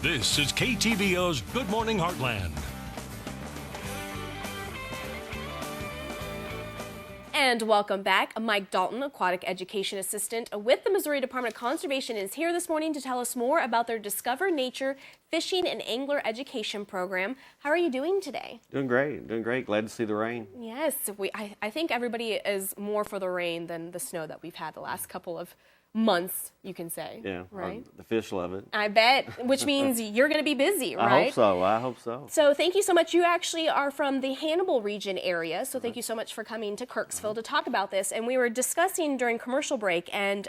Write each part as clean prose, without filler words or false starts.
This is KTVO's Good Morning Heartland. And welcome back. Mike Dalton, Aquatic Education Assistant with the Missouri Department of Conservation, is here this morning to tell us more about their Discover Nature Fishing and Angler Education Program. How are you doing today? Doing great. Glad to see the rain. Yes, I think everybody is more for the rain than the snow that we've had the last couple of months, you can say. Yeah, right? The fish love it. I bet, which means you're going to be busy, right? I hope so. So thank you so much. You actually are from the Hannibal region area, so thank you so much for coming to Kirksville to talk about this. And we were discussing during commercial break, and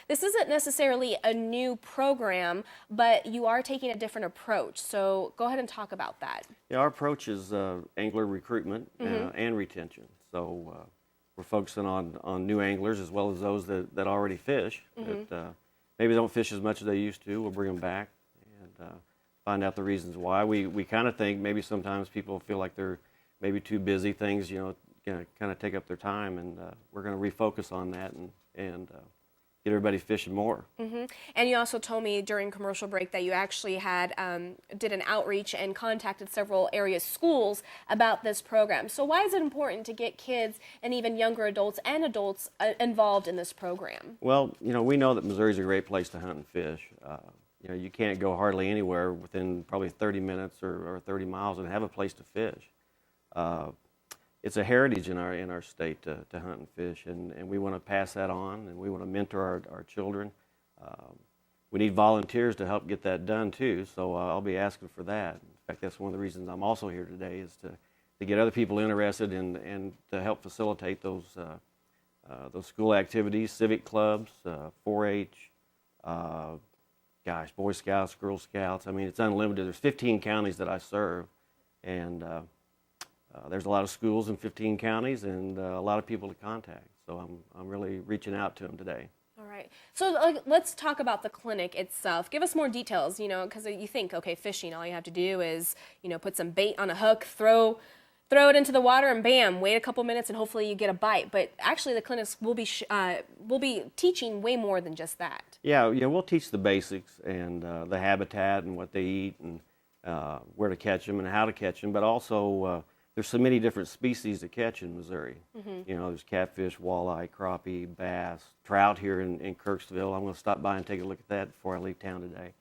this isn't necessarily a new program, but you are taking a different approach. So go ahead and talk about that. Yeah, our approach is angler recruitment and retention. So we're focusing on new anglers as well as those that already fish, that maybe don't fish as much as they used to. We'll bring them back and find out the reasons why. We kind of think maybe sometimes people feel like they're maybe too busy, things, kind of take up their time, and we're going to refocus on that and get everybody fishing more. And you also told me during commercial break that you actually had did an outreach and contacted several area schools about this program. So why is it important to get kids and even younger adults and adults involved in this program? Well, we know that Missouri's a great place to hunt and fish. You can't go hardly anywhere within probably 30 minutes or 30 miles and have a place to fish. It's a heritage in our state to hunt and fish, and we want to pass that on, and we want to mentor our children. We need volunteers to help get that done too, so I'll be asking for that. In fact, that's one of the reasons I'm also here today, is to get other people interested and to help facilitate those school activities, civic clubs, 4-H, Boy Scouts, Girl Scouts. I mean, it's unlimited. There's 15 counties that I serve, and there's a lot of schools in 15 counties and a lot of people to contact. So I'm really reaching out to them today. All right. So let's talk about the clinic itself. Give us more details, because you think, okay, fishing, all you have to do is, put some bait on a hook, throw it into the water, and bam, wait a couple minutes and hopefully you get a bite. But actually the clinics will be teaching way more than just that. Yeah, we'll teach the basics and the habitat and what they eat and where to catch them and how to catch them, but also there's so many different species to catch in Missouri. There's catfish, walleye, crappie, bass, trout here in Kirksville. I'm going to stop by and take a look at that before I leave town today.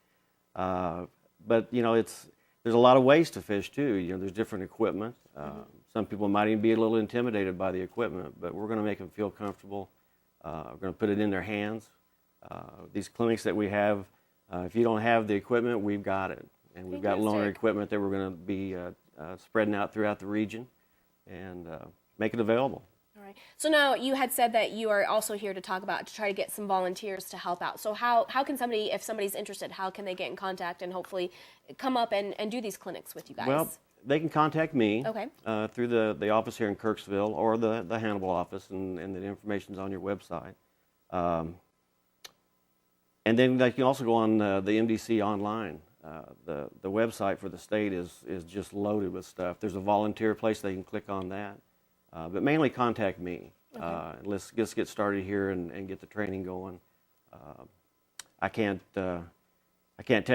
But there's a lot of ways to fish too. There's different equipment. Some people might even be a little intimidated by the equipment, but we're going to make them feel comfortable. We're going to put it in their hands. These clinics that we have, if you don't have the equipment, we've got it. And we've got loaner equipment that we're going to be spreading out throughout the region and make it available. All right. So now you had said that you are also here to try to get some volunteers to help out. So how can somebody, if somebody's interested, how can they get in contact and hopefully come up and do these clinics with you guys? Well, they can contact me through the office here in Kirksville or the Hannibal office, and the information's on your website. And then they can also go on the MDC online. The website for the state is just loaded with stuff. There's a volunteer place, they can click on that. But mainly contact me. Let's just get started here and get the training going. I can't tell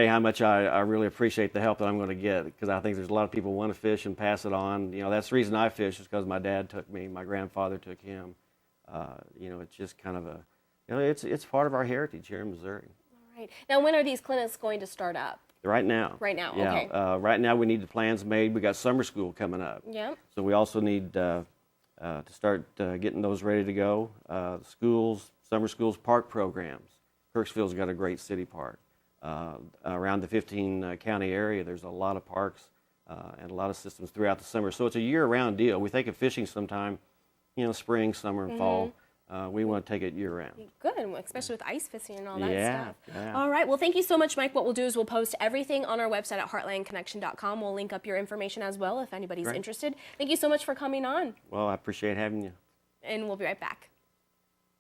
you how much I really appreciate the help that I'm going to get, because I think there's a lot of people who want to fish and pass it on. That's the reason I fish, is because my dad took me, my grandfather took him. It's just kind of it's part of our heritage here in Missouri. All right. Now, when are these clinics going to start up? Right now. Right now, yeah. Okay. Right now we need the plans made. We got summer school coming up. Yeah. So we also need to start getting those ready to go. Summer schools, park programs. Kirksville's got a great city park. Around the 15 county area, there's a lot of parks and a lot of systems throughout the summer. So it's a year-round deal. We think of fishing sometime, spring, summer, and fall. We want to take it year-round. Good, especially with ice fishing and all that stuff. Yeah. All right, well, thank you so much, Mike. What we'll do is we'll post everything on our website at heartlandconnection.com. We'll link up your information as well if anybody's interested. Thank you so much for coming on. Well, I appreciate having you. And we'll be right back.